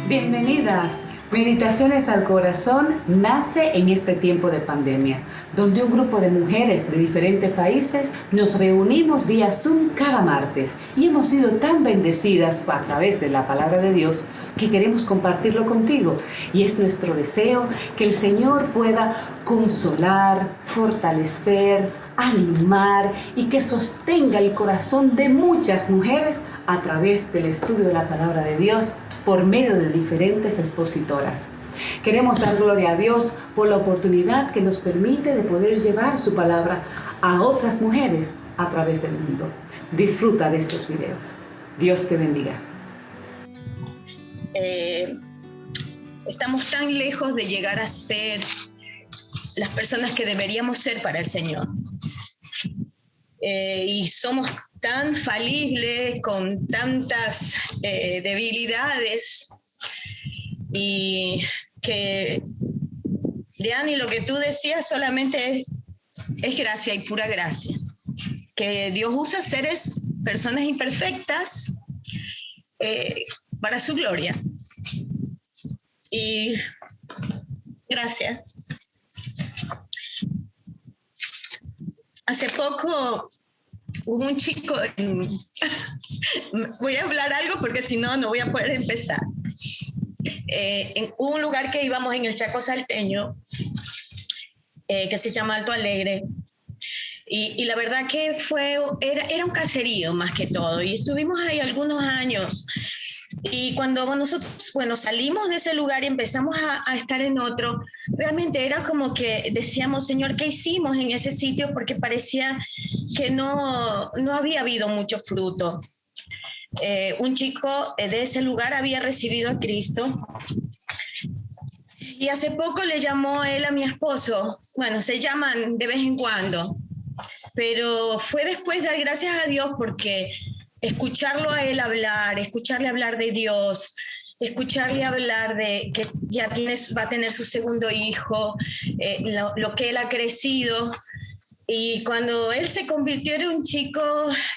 Bienvenidas. Meditaciones al Corazón nace en este tiempo de pandemia, donde un grupo de mujeres de diferentes países nos reunimos vía Zoom cada martes y hemos sido tan bendecidas a través de la palabra de Dios que queremos compartirlo contigo. Y es nuestro deseo que el Señor pueda consolar, fortalecer, animar y que sostenga el corazón de muchas mujeres a través del estudio de la palabra de Dios por medio de diferentes expositoras. Queremos dar gloria a Dios por la oportunidad que nos permite de poder llevar su palabra a otras mujeres a través del mundo. Disfruta de estos videos. Dios te bendiga. Estamos tan lejos de llegar a ser las personas que deberíamos ser para el Señor. Y somos tan falibles, con tantas debilidades, y que, Diani, lo que tú decías solamente es gracia y pura gracia. Que Dios usa personas imperfectas para su gloria. Y gracias. Hace poco hubo un chico, voy a hablar algo porque si no, no voy a poder empezar. En un lugar que íbamos en el Chaco Salteño, que se llama Alto Alegre, y la verdad que era un caserío más que todo, y estuvimos ahí algunos años. Y cuando nosotros, salimos de ese lugar y empezamos a estar en otro, realmente era como que decíamos, Señor, ¿qué hicimos en ese sitio? Porque parecía que no había habido mucho fruto. Un chico de ese lugar había recibido a Cristo y hace poco le llamó él a mi esposo. Bueno, se llaman de vez en cuando, pero fue después de dar gracias a Dios porque escucharlo a él hablar, escucharle hablar de Dios, escucharle hablar de que ya va a tener su segundo hijo, lo que él ha crecido. Y cuando él se convirtió en un chico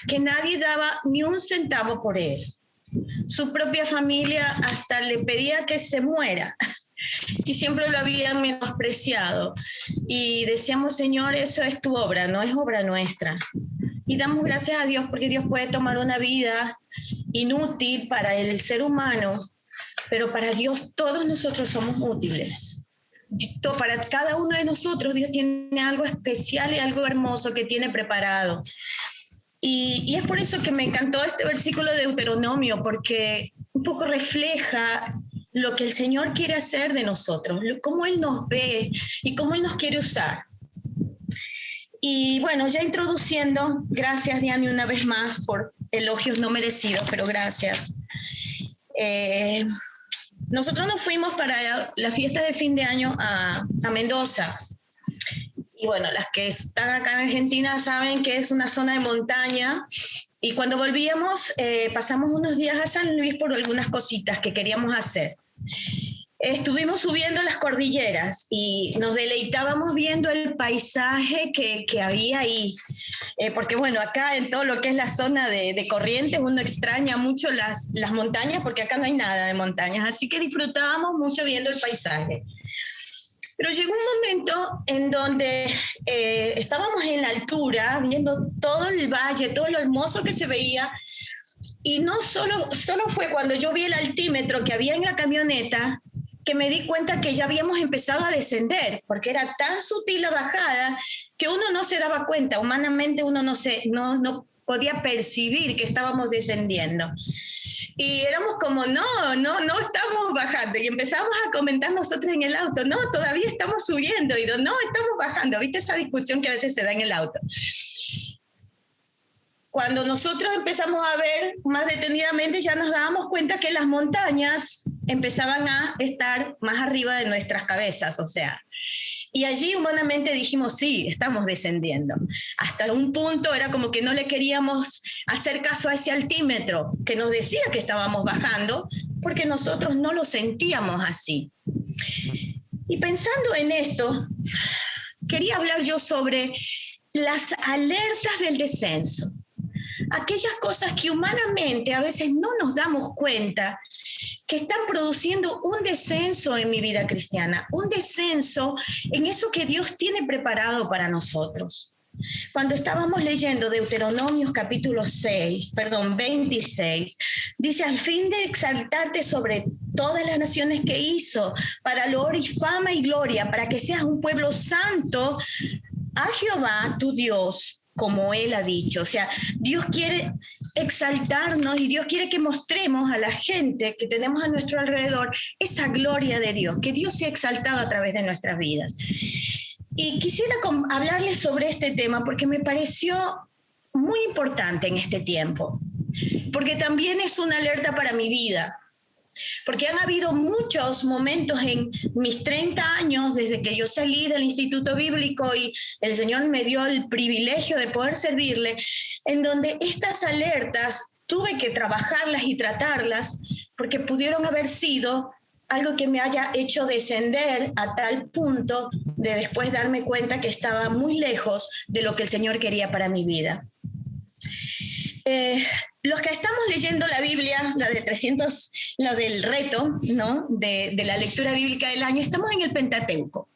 que nadie daba ni un centavo por él, su propia familia hasta le pedía que se muera y siempre lo habían menospreciado. Y decíamos, Señor, eso es tu obra, no es obra nuestra. Y damos gracias a Dios porque Dios puede tomar una vida inútil para el ser humano, pero para Dios todos nosotros somos útiles. Para cada uno de nosotros Dios tiene algo especial y algo hermoso que tiene preparado. Y es por eso que me encantó este versículo de Deuteronomio, porque un poco refleja lo que el Señor quiere hacer de nosotros, cómo Él nos ve y cómo Él nos quiere usar. Y bueno, ya introduciendo, gracias Diani una vez más por elogios no merecidos, pero gracias. Nosotros nos fuimos para la fiesta de fin de año a Mendoza. Y bueno, las que están acá en Argentina saben que es una zona de montaña. Y cuando volvíamos, pasamos unos días a San Luis por algunas cositas que queríamos hacer. Estuvimos subiendo las cordilleras y nos deleitábamos viendo el paisaje que había ahí. Porque bueno, acá en todo lo que es la zona de Corrientes uno extraña mucho las montañas porque acá no hay nada de montañas. Así que disfrutábamos mucho viendo el paisaje. Pero llegó un momento en donde estábamos en la altura viendo todo el valle, todo lo hermoso que se veía. Y no solo fue cuando yo vi el altímetro que había en la camioneta que me di cuenta que ya habíamos empezado a descender, porque era tan sutil la bajada que uno no se daba cuenta, humanamente uno no podía percibir que estábamos descendiendo. Y éramos como, no estamos bajando. Y empezamos a comentar nosotros en el auto, no, todavía estamos subiendo. Y no, estamos bajando. ¿Viste esa discusión que a veces se da en el auto? Cuando nosotros empezamos a ver más detenidamente, ya nos dábamos cuenta que las montañas empezaban a estar más arriba de nuestras cabezas, o sea. Y allí humanamente dijimos, sí, estamos descendiendo. Hasta un punto era como que no le queríamos hacer caso a ese altímetro que nos decía que estábamos bajando, porque nosotros no lo sentíamos así. Y pensando en esto, quería hablar yo sobre las alertas del descenso. Aquellas cosas que humanamente a veces no nos damos cuenta que están produciendo un descenso en mi vida cristiana, un descenso en eso que Dios tiene preparado para nosotros. Cuando estábamos leyendo Deuteronomios capítulo 26, dice, al fin de exaltarte sobre todas las naciones que hizo, para loor y fama y gloria, para que seas un pueblo santo a Jehová tu Dios, como Él ha dicho. O sea, Dios quiere exaltarnos y Dios quiere que mostremos a la gente que tenemos a nuestro alrededor esa gloria de Dios, que Dios sea exaltado a través de nuestras vidas. Y quisiera hablarles sobre este tema porque me pareció muy importante en este tiempo, porque también es una alerta para mi vida, porque han habido muchos momentos en mis 30 años desde que yo salí del Instituto Bíblico y el Señor me dio el privilegio de poder servirle, en donde estas alertas tuve que trabajarlas y tratarlas porque pudieron haber sido algo que me haya hecho descender a tal punto de después darme cuenta que estaba muy lejos de lo que el Señor quería para mi vida. Los que estamos leyendo la Biblia, la de 300, la del reto, ¿no? de la lectura bíblica del año, estamos en el Pentateuco.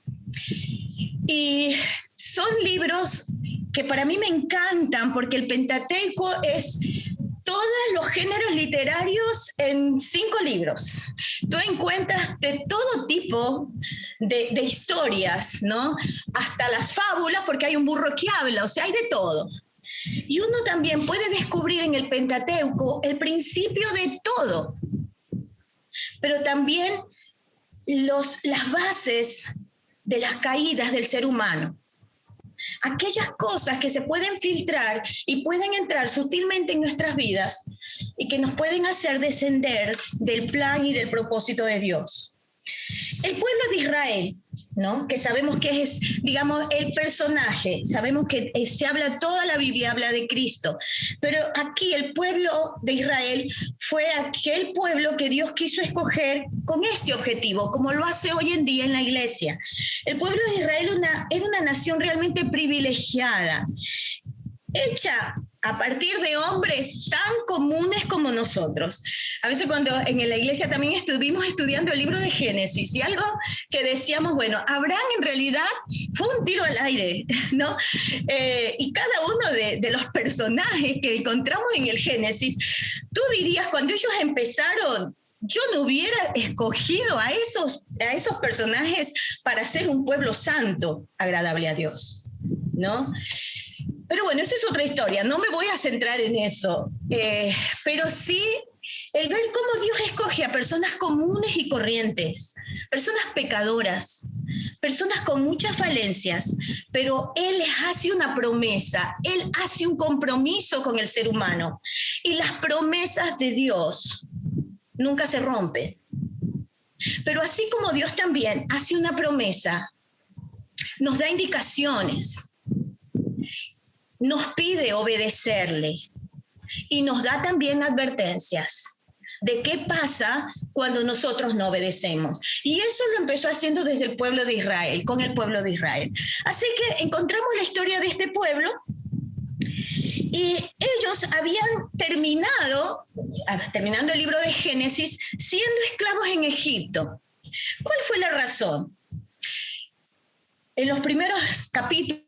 Y son libros que para mí me encantan porque el Pentateuco es todos los géneros literarios en 5 libros. Tú encuentras de todo tipo de historias, ¿no? Hasta las fábulas, porque hay un burro que habla, o sea, hay de todo. Y uno también puede descubrir en el Pentateuco el principio de todo, pero también las bases de las caídas del ser humano. Aquellas cosas que se pueden filtrar y pueden entrar sutilmente en nuestras vidas y que nos pueden hacer descender del plan y del propósito de Dios. El pueblo de Israel, ¿no? Que sabemos que es, digamos, el personaje, sabemos que se habla, toda la Biblia habla de Cristo, pero aquí el pueblo de Israel fue aquel pueblo que Dios quiso escoger con este objetivo, como lo hace hoy en día en la iglesia. El pueblo de Israel era una nación realmente privilegiada, hecha a partir de hombres tan comunes como nosotros. A veces cuando en la iglesia también estuvimos estudiando el libro de Génesis y algo que decíamos, bueno, Abraham en realidad fue un tiro al aire, ¿no? Y cada uno de los personajes que encontramos en el Génesis, tú dirías, cuando ellos empezaron, yo no hubiera escogido a esos personajes para ser un pueblo santo, agradable a Dios, ¿no? Pero bueno, esa es otra historia, no me voy a centrar en eso, pero sí el ver cómo Dios escoge a personas comunes y corrientes, personas pecadoras, personas con muchas falencias, pero Él les hace una promesa, Él hace un compromiso con el ser humano, y las promesas de Dios nunca se rompen. Pero así como Dios también hace una promesa, nos da indicaciones, nos pide obedecerle y nos da también advertencias de qué pasa cuando nosotros no obedecemos. Y eso lo empezó haciendo desde el pueblo de Israel, con el pueblo de Israel. Así que encontramos la historia de este pueblo y ellos habían terminando el libro de Génesis, siendo esclavos en Egipto. ¿Cuál fue la razón? En los primeros capítulos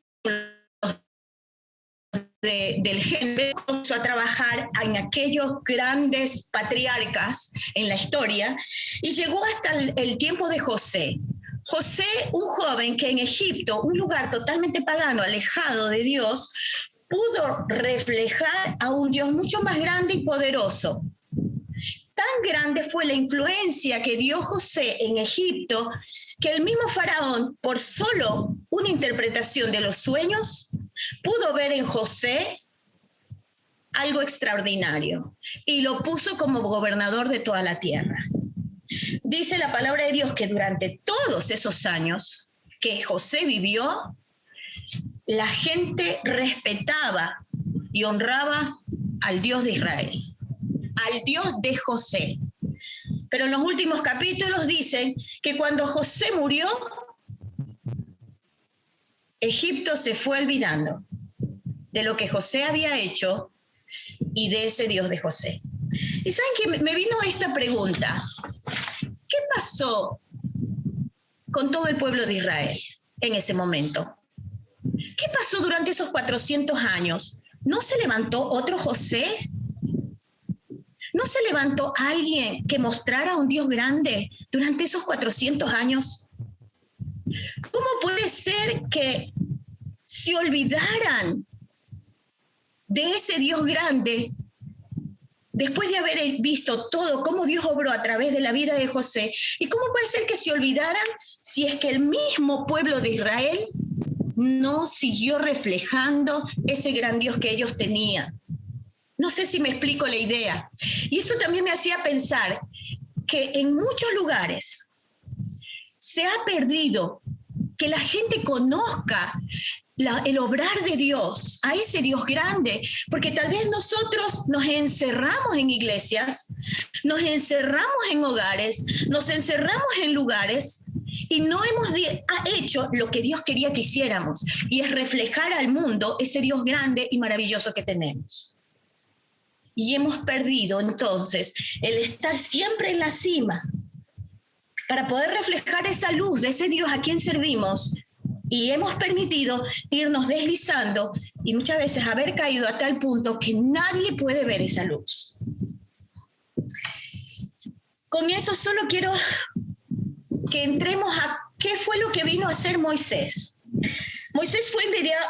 del Génesis comenzó a trabajar en aquellos grandes patriarcas en la historia y llegó hasta el tiempo de José. José, un joven que en Egipto, un lugar totalmente pagano, alejado de Dios, pudo reflejar a un Dios mucho más grande y poderoso. Tan grande fue la influencia que dio José en Egipto que el mismo faraón, por solo una interpretación de los sueños, pudo ver en José algo extraordinario y lo puso como gobernador de toda la tierra. Dice la palabra de Dios que durante todos esos años que José vivió, la gente respetaba y honraba al Dios de Israel, al Dios de José. Pero en los últimos capítulos dicen que cuando José murió, Egipto se fue olvidando de lo que José había hecho y de ese Dios de José. Y saben que me vino esta pregunta. pasó con todo el pueblo de Israel en ese momento? ¿Qué pasó durante esos 400 años? ¿No se levantó otro José? ¿No se levantó alguien que mostrara a un Dios grande durante esos 400 años? ¿Cómo puede ser que se olvidaran de ese Dios grande después de haber visto todo, cómo Dios obró a través de la vida de José? ¿Y cómo puede ser que se olvidaran si es que el mismo pueblo de Israel no siguió reflejando ese gran Dios que ellos tenían? No sé si me explico la idea. Y eso también me hacía pensar que en muchos lugares se ha perdido que la gente conozca el obrar de Dios, a ese Dios grande, porque tal vez nosotros nos encerramos en iglesias, nos encerramos en hogares, nos encerramos en lugares y no hemos hecho lo que Dios quería que hiciéramos, y es reflejar al mundo ese Dios grande y maravilloso que tenemos. Y hemos perdido entonces el estar siempre en la cima para poder reflejar esa luz de ese Dios a quien servimos, y hemos permitido irnos deslizando y muchas veces haber caído a tal punto que nadie puede ver esa luz. Con eso solo quiero que entremos a qué fue lo que vino a hacer Moisés. Moisés fue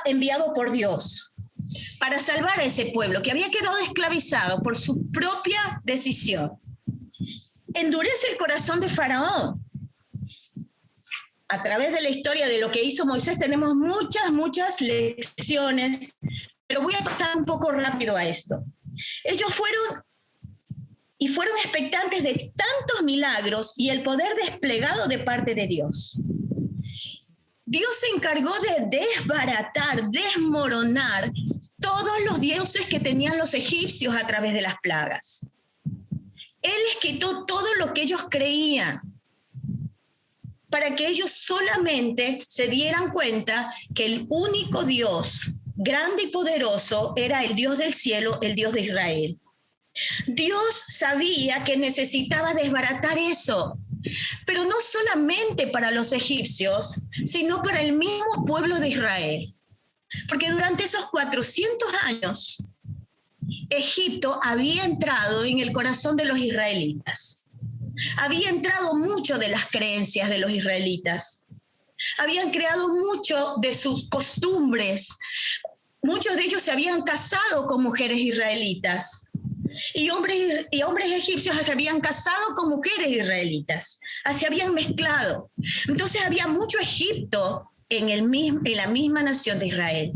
enviado por Dios para salvar a ese pueblo que había quedado esclavizado por su propia decisión. Endurece el corazón de Faraón. A través de la historia de lo que hizo Moisés tenemos muchas lecciones, pero voy a pasar un poco rápido a esto. Ellos fueron expectantes de tantos milagros y el poder desplegado de parte de Dios. Dios se encargó de desbaratar, desmoronar todos los dioses que tenían los egipcios a través de las plagas. Él les quitó todo lo que ellos creían, para que ellos solamente se dieran cuenta que el único Dios grande y poderoso era el Dios del cielo, el Dios de Israel. Dios sabía que necesitaba desbaratar eso, pero no solamente para los egipcios, sino para el mismo pueblo de Israel. Porque durante esos 400 años, Egipto había entrado en el corazón de los israelitas. Había entrado mucho de las creencias de los israelitas. Habían creado mucho de sus costumbres. Muchos de ellos se habían casado con mujeres israelitas. Y hombres egipcios se habían casado con mujeres israelitas. Se habían mezclado. Entonces había mucho Egipto en la misma nación de Israel.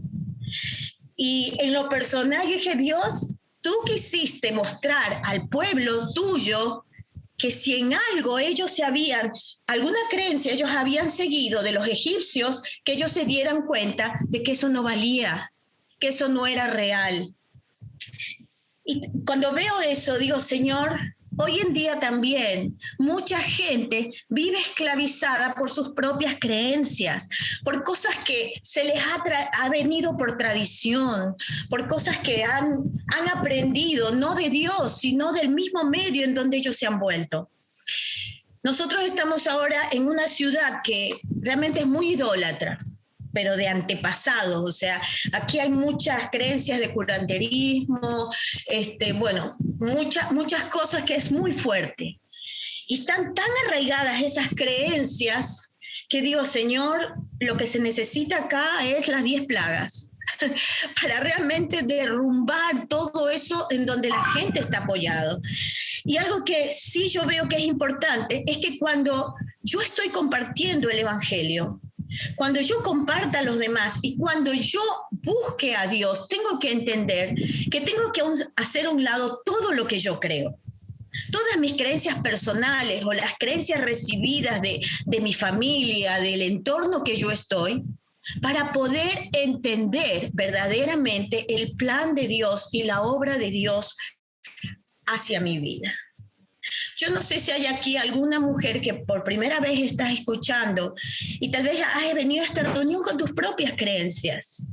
Y en lo personal yo dije, Dios, tú quisiste mostrar al pueblo tuyo que si en algo alguna creencia ellos habían seguido de los egipcios, que ellos se dieran cuenta de que eso no valía, que eso no era real. Y cuando veo eso, digo, Señor, hoy en día también mucha gente vive esclavizada por sus propias creencias, por cosas que se les ha venido por tradición, por cosas que han aprendido, no de Dios, sino del mismo medio en donde ellos se han vuelto. Nosotros estamos ahora en una ciudad que realmente es muy idólatra, pero de antepasados, o sea, aquí hay muchas creencias de curanderismo, muchas cosas que es muy fuerte. Y están tan arraigadas esas creencias que digo, Señor, lo que se necesita acá es las 10 plagas para realmente derrumbar todo eso en donde la gente está apoyado. Y algo que sí yo veo que es importante es que cuando yo estoy compartiendo el evangelio, cuando yo comparta a los demás y cuando yo busque a Dios, tengo que entender que tengo que hacer a un lado todo lo que yo creo. Todas mis creencias personales o las creencias recibidas de mi familia, del entorno que yo estoy, para poder entender verdaderamente el plan de Dios y la obra de Dios hacia mi vida. Yo no sé si hay aquí alguna mujer que por primera vez estás escuchando y tal vez has venido a esta reunión con tus propias creencias.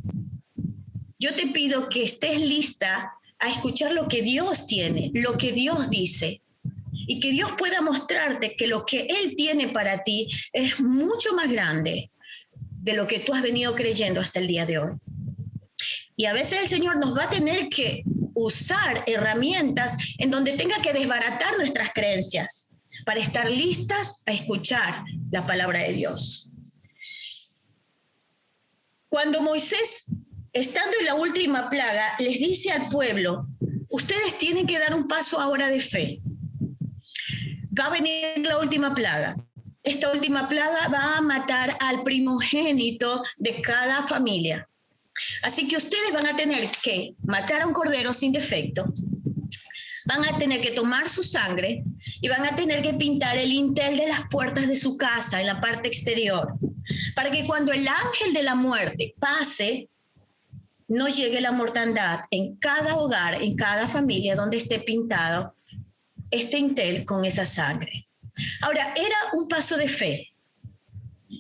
Yo te pido que estés lista a escuchar lo que Dios tiene, lo que Dios dice. y que Dios pueda mostrarte que lo que Él tiene para ti es mucho más grande de lo que tú has venido creyendo hasta el día de hoy. Y a veces el Señor nos va a tener que usar herramientas en donde tenga que desbaratar nuestras creencias para estar listas a escuchar la palabra de Dios. Cuando Moisés, estando en la última plaga, les dice al pueblo, ustedes tienen que dar un paso ahora de fe. Va a venir la última plaga. Esta última plaga va a matar al primogénito de cada familia. Así que ustedes van a tener que matar a un cordero sin defecto, van a tener que tomar su sangre y van a tener que pintar el dintel de las puertas de su casa en la parte exterior, para que cuando el ángel de la muerte pase, no llegue la mortandad en cada hogar, en cada familia donde esté pintado este dintel con esa sangre. Ahora, era un paso de fe.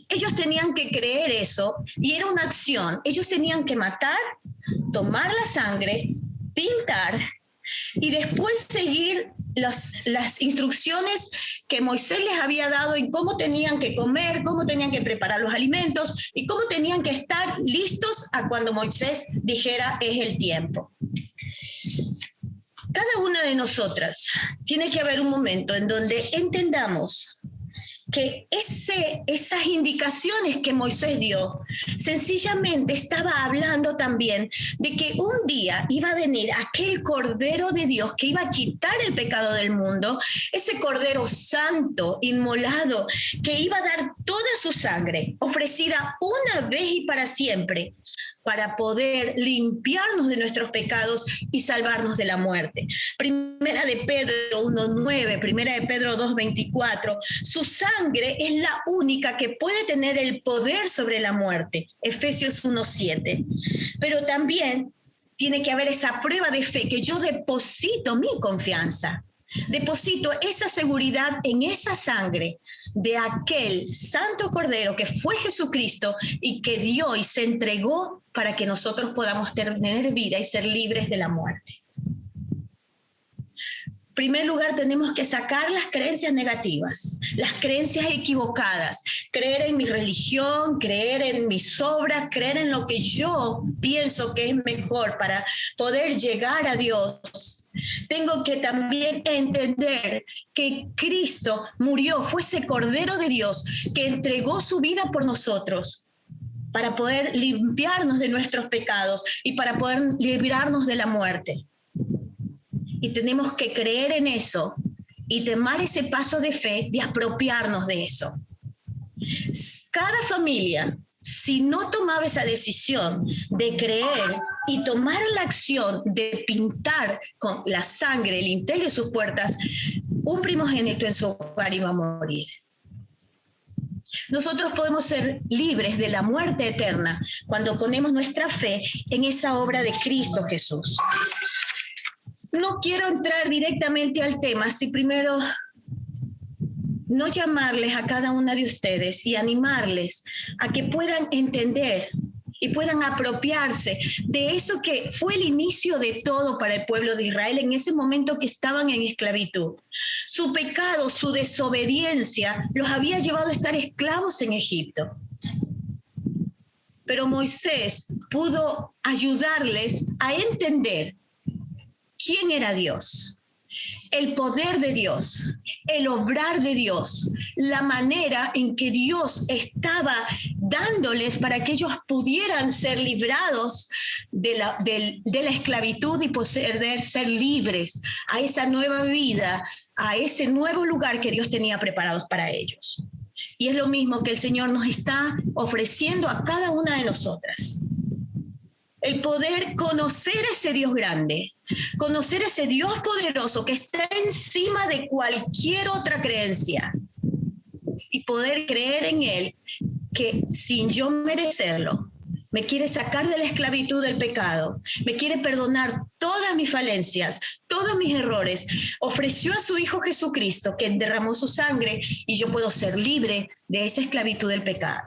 Ellos tenían que creer eso y era una acción. Ellos tenían que matar, tomar la sangre, pintar y después seguir las instrucciones que Moisés les había dado en cómo tenían que comer, cómo tenían que preparar los alimentos y cómo tenían que estar listos a cuando Moisés dijera es el tiempo. Cada una de nosotras tiene que haber un momento en donde entendamos que esas indicaciones que Moisés dio, sencillamente estaba hablando también de que un día iba a venir aquel Cordero de Dios que iba a quitar el pecado del mundo, ese Cordero santo, inmolado, que iba a dar toda su sangre, ofrecida una vez y para siempre, para poder limpiarnos de nuestros pecados y salvarnos de la muerte. Primera de Pedro 1:9, Primera de Pedro 2:24, su sangre es la única que puede tener el poder sobre la muerte. Efesios 1:7. Pero también tiene que haber esa prueba de fe que yo deposito mi confianza. Deposito esa seguridad en esa sangre de aquel santo Cordero que fue Jesucristo y que dio y se entregó para que nosotros podamos tener vida y ser libres de la muerte. En primer lugar, tenemos que sacar las creencias negativas, las creencias equivocadas, creer en mi religión, creer en mis obras, creer en lo que yo pienso que es mejor para poder llegar a Dios. Tengo que también entender que Cristo murió, fue ese Cordero de Dios que entregó su vida por nosotros para poder limpiarnos de nuestros pecados y para poder librarnos de la muerte. Y tenemos que creer en eso y tomar ese paso de fe de apropiarnos de eso. Cada familia, si no tomaba esa decisión de creer y tomar la acción de pintar con la sangre el dintel de sus puertas, un primogénito en su hogar iba a morir. Nosotros podemos ser libres de la muerte eterna cuando ponemos nuestra fe en esa obra de Cristo Jesús. No quiero entrar directamente al tema, si primero no llamarles a cada una de ustedes y animarles a que puedan entender y puedan apropiarse de eso que fue el inicio de todo para el pueblo de Israel en ese momento que estaban en esclavitud. Su pecado, su desobediencia los había llevado a estar esclavos en Egipto. Pero Moisés pudo ayudarles a entender quién era Dios, el poder de Dios, el obrar de Dios, la manera en que Dios estaba dándoles para que ellos pudieran ser librados de la esclavitud y poder ser libres a esa nueva vida, a ese nuevo lugar que Dios tenía preparados para ellos. Y es lo mismo que el Señor nos está ofreciendo a cada una de nosotras. El poder conocer a ese Dios grande, conocer a ese Dios poderoso que está encima de cualquier otra creencia y poder creer en Él que sin yo merecerlo, me quiere sacar de la esclavitud del pecado, me quiere perdonar todas mis falencias, todos mis errores, ofreció a su Hijo Jesucristo que derramó su sangre y yo puedo ser libre de esa esclavitud del pecado.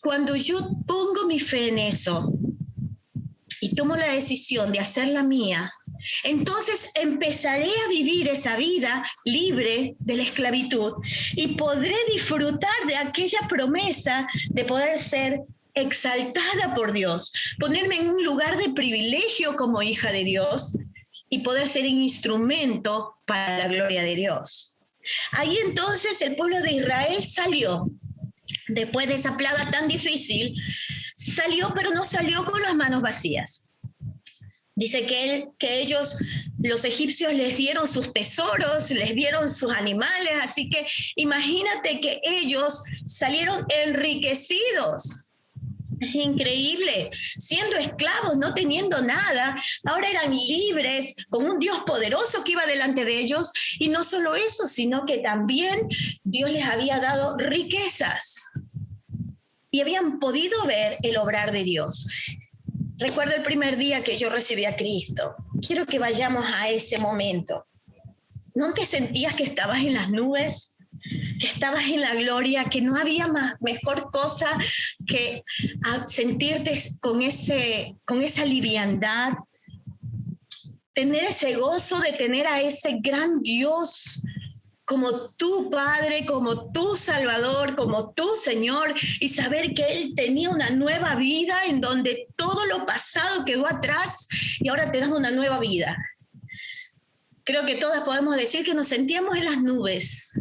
Cuando yo pongo mi fe en eso, y tomo la decisión de hacerla mía, entonces empezaré a vivir esa vida libre de la esclavitud y podré disfrutar de aquella promesa de poder ser exaltada por Dios, ponerme en un lugar de privilegio como hija de Dios y poder ser un instrumento para la gloria de Dios. Ahí entonces el pueblo de Israel salió. Después de esa plaga tan difícil, salió, pero no salió con las manos vacías. Dice que ellos, los egipcios, les dieron sus tesoros, les dieron sus animales, así que imagínate que ellos salieron enriquecidos. Es increíble, siendo esclavos, no teniendo nada, ahora eran libres, con un Dios poderoso que iba delante de ellos, y no solo eso, sino que también Dios les había dado riquezas, y habían podido ver el obrar de Dios. Recuerdo el primer día que yo recibí a Cristo. Quiero que vayamos a ese momento. ¿No te sentías que estabas en las nubes? Que estabas en la gloria, que no había mejor cosa que sentirte con esa liviandad, tener ese gozo de tener a ese gran Dios como tu Padre, como tu Salvador, como tu Señor, y saber que Él tenía una nueva vida en donde todo lo pasado quedó atrás y ahora te da una nueva vida. Creo que todas podemos decir que nos sentíamos en las nubes,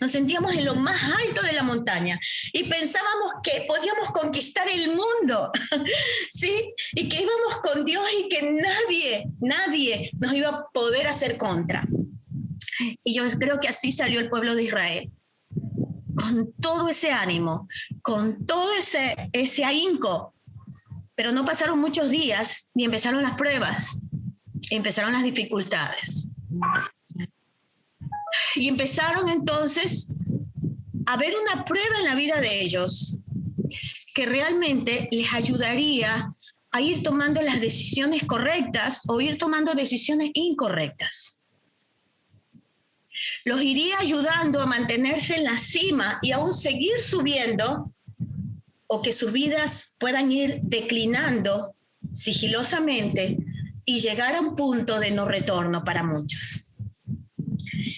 nos sentíamos en lo más alto de la montaña y pensábamos que podíamos conquistar el mundo, ¿sí? Y que íbamos con Dios y que nadie nos iba a poder hacer contra. Y yo creo que así salió el pueblo de Israel, con todo ese ánimo, con todo ese ahínco. Pero no pasaron muchos días ni empezaron las pruebas, empezaron las dificultades. Y empezaron entonces a ver una prueba en la vida de ellos que realmente les ayudaría a ir tomando las decisiones correctas o ir tomando decisiones incorrectas. Los iría ayudando a mantenerse en la cima y aún seguir subiendo, o que sus vidas puedan ir declinando sigilosamente y llegar a un punto de no retorno para muchos.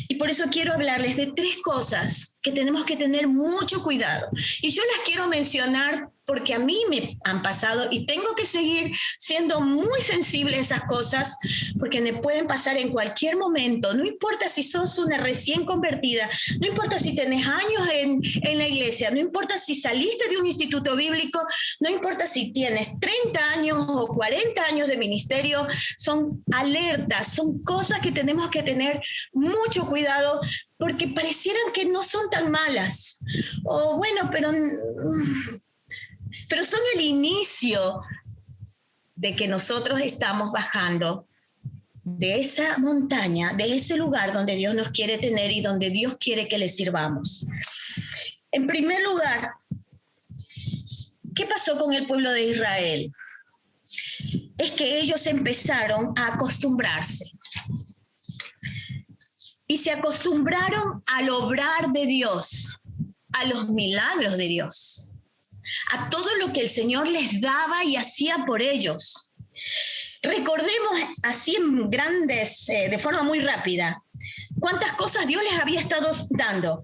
Y por eso quiero hablarles de 3 cosas que tenemos que tener mucho cuidado. Y yo las quiero mencionar porque a mí me han pasado y tengo que seguir siendo muy sensible a esas cosas porque me pueden pasar en cualquier momento. No importa si sos una recién convertida, no importa si tenés años en la iglesia, no importa si saliste de un instituto bíblico, no importa si tienes 30 años o 40 años de ministerio, son alertas, son cosas que tenemos que tener mucho cuidado porque parecieran que no son tan malas. O bueno, pero son el inicio de que nosotros estamos bajando de esa montaña, de ese lugar donde Dios nos quiere tener y donde Dios quiere que le sirvamos. En primer lugar, ¿qué pasó con el pueblo de Israel? Es que ellos empezaron a acostumbrarse. Y se acostumbraron al obrar de Dios, a los milagros de Dios, a todo lo que el Señor les daba y hacía por ellos. Recordemos así en grandes, de forma muy rápida, cuántas cosas Dios les había estado dando.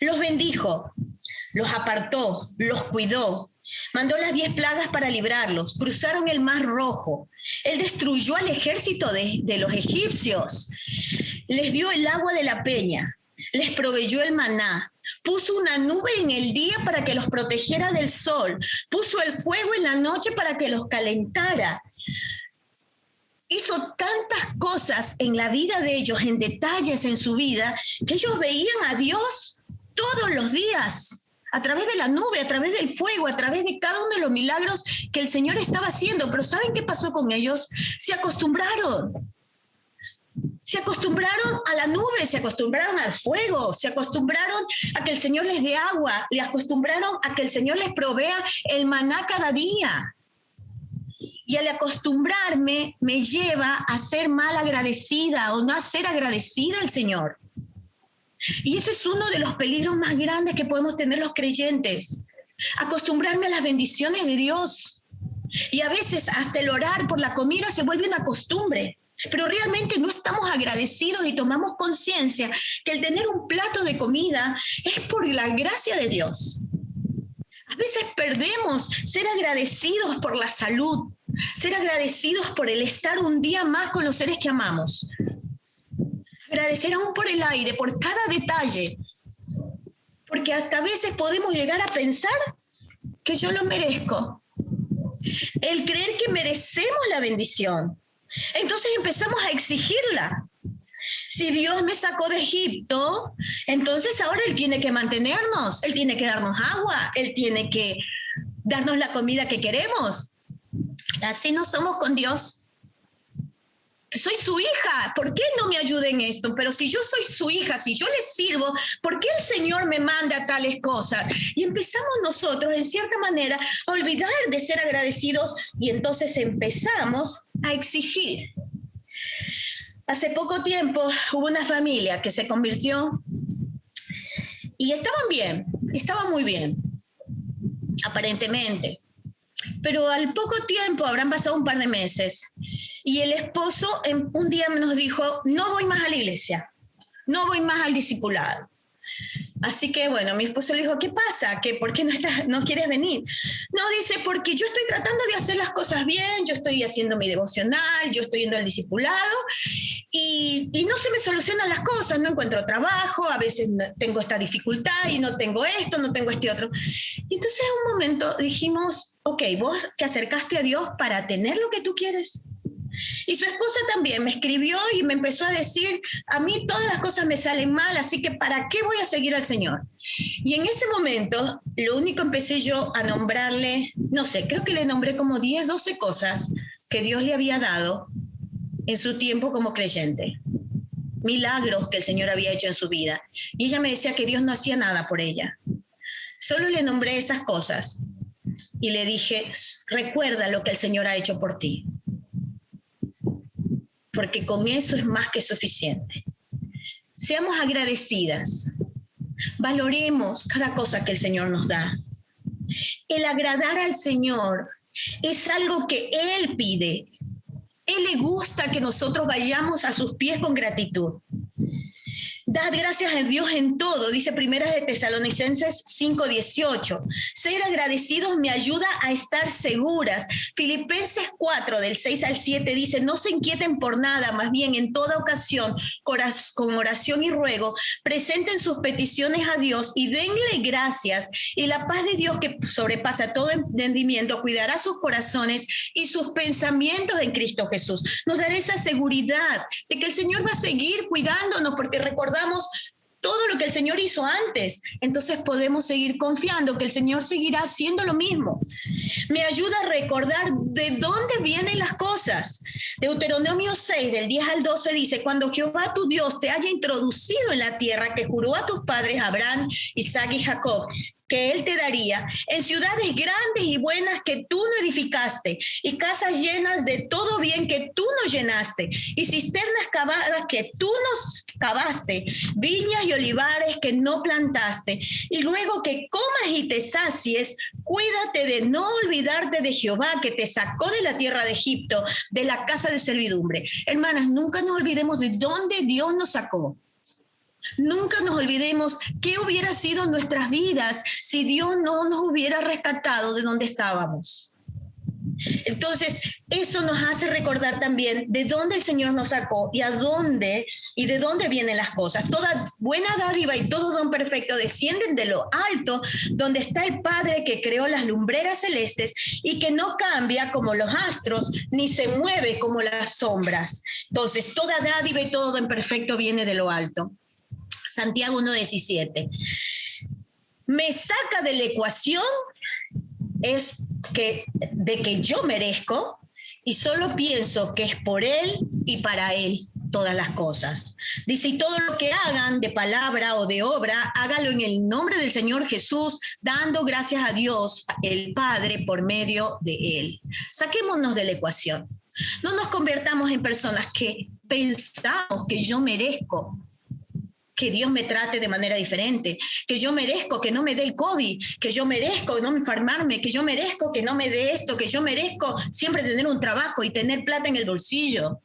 Los bendijo, los apartó, los cuidó, mandó las 10 plagas para librarlos, cruzaron el Mar Rojo. Él destruyó al ejército de los egipcios, les dio el agua de la peña, les proveyó el maná, puso una nube en el día para que los protegiera del sol, puso el fuego en la noche para que los calentara. Hizo tantas cosas en la vida de ellos, en detalles en su vida, que ellos veían a Dios todos los días, a través de la nube, a través del fuego, a través de cada uno de los milagros que el Señor estaba haciendo. Pero ¿saben qué pasó con ellos? Se acostumbraron. Se acostumbraron a la nube, se acostumbraron al fuego, se acostumbraron a que el Señor les dé agua, le acostumbraron a que el Señor les provea el maná cada día. Y al acostumbrarme me lleva a ser mal agradecida o no a ser agradecida al Señor. Y ese es uno de los peligros más grandes que podemos tener los creyentes. Acostumbrarme a las bendiciones de Dios. Y a veces hasta el orar por la comida se vuelve una costumbre. pero realmente no estamos agradecidos y tomamos conciencia que el tener un plato de comida es por la gracia de Dios. A veces perdemos ser agradecidos por la salud, ser agradecidos por el estar un día más con los seres que amamos. Agradecer aún por el aire, por cada detalle, porque hasta a veces podemos llegar a pensar que yo lo merezco. El creer que merecemos la bendición. Entonces empezamos a exigirla. Si Dios me sacó de Egipto, entonces ahora Él tiene que mantenernos, Él tiene que darnos agua, Él tiene que darnos la comida que queremos. Así no somos con Dios. Soy su hija, ¿por qué no me ayuda en esto? Pero si yo soy su hija, si yo le sirvo, ¿por qué el Señor me manda tales cosas? Y empezamos nosotros, en cierta manera, a olvidar de ser agradecidos y entonces empezamos a exigir. Hace poco tiempo hubo una familia que se convirtió y estaban muy bien, aparentemente. Pero al poco tiempo, habrán pasado un par de meses, y el esposo un día nos dijo, no voy más a la iglesia, no voy más al discipulado. Así que bueno, mi esposo le dijo, ¿qué pasa? ¿Por qué no quieres venir? No, dice, porque yo estoy tratando de hacer las cosas bien, yo estoy haciendo mi devocional, yo estoy yendo al discipulado y no se me solucionan las cosas, no encuentro trabajo, a veces tengo esta dificultad y no tengo esto, no tengo este otro. Y entonces en un momento dijimos, ok, vos te acercaste a Dios para tener lo que tú quieres. Y su esposa también me escribió y me empezó a decir, a mí todas las cosas me salen mal, así que ¿para qué voy a seguir al Señor? Y en ese momento, lo único empecé yo a nombrarle, no sé, creo que le nombré como 10, 12 cosas que Dios le había dado en su tiempo como creyente. Milagros que el Señor había hecho en su vida. Y ella me decía que Dios no hacía nada por ella. Solo le nombré esas cosas y le dije, recuerda lo que el Señor ha hecho por ti. Porque con eso es más que suficiente. Seamos agradecidas. Valoremos cada cosa que el Señor nos da. El agradar al Señor es algo que Él pide. Él le gusta que nosotros vayamos a sus pies con gratitud. Dad gracias a Dios en todo, dice Primera de Tesalonicenses 5:18. Ser agradecidos me ayuda a estar seguras. Filipenses 4, del 6 al 7 dice, no se inquieten por nada, más bien en toda ocasión, con oración y ruego, presenten sus peticiones a Dios y denle gracias. Y la paz de Dios que sobrepasa todo entendimiento, cuidará sus corazones y sus pensamientos en Cristo Jesús. Nos dará esa seguridad de que el Señor va a seguir cuidándonos porque recordamos todo lo que el Señor hizo antes, entonces podemos seguir confiando que el Señor seguirá haciendo lo mismo. Me ayuda a recordar de dónde vienen las cosas. Deuteronomio 6, del 10 al 12 dice, cuando Jehová tu Dios te haya introducido en la tierra que juró a tus padres Abraham, Isaac y Jacob, que Él te daría, en ciudades grandes y buenas que tú no edificaste, y casas llenas de todo bien que tú no llenaste, y cisternas cavadas que tú no cavaste, viñas y olivares que no plantaste, y luego que comas y te sacies, cuídate de no olvidarte de Jehová, que te sacó de la tierra de Egipto, de la casa de servidumbre. Hermanas, nunca nos olvidemos de dónde Dios nos sacó. Nunca nos olvidemos qué hubiera sido nuestras vidas si Dios no nos hubiera rescatado de donde estábamos. Entonces, eso nos hace recordar también de dónde el Señor nos sacó y a dónde y de dónde vienen las cosas. Toda buena dádiva y todo don perfecto descienden de lo alto, donde está el Padre que creó las lumbreras celestes y que no cambia como los astros, ni se mueve como las sombras. Entonces, toda dádiva y todo don perfecto viene de lo alto. Santiago 1:17. Me saca de la ecuación es de que yo merezco y solo pienso que es por Él y para Él todas las cosas. Dice, y todo lo que hagan de palabra o de obra, hágalo en el nombre del Señor Jesús, dando gracias a Dios, el Padre, por medio de Él. Saquémonos de la ecuación. No nos convertamos en personas que pensamos que yo merezco que Dios me trate de manera diferente, que yo merezco que no me dé el COVID, que yo merezco no enfermarme, que yo merezco que no me dé esto, que yo merezco siempre tener un trabajo y tener plata en el bolsillo.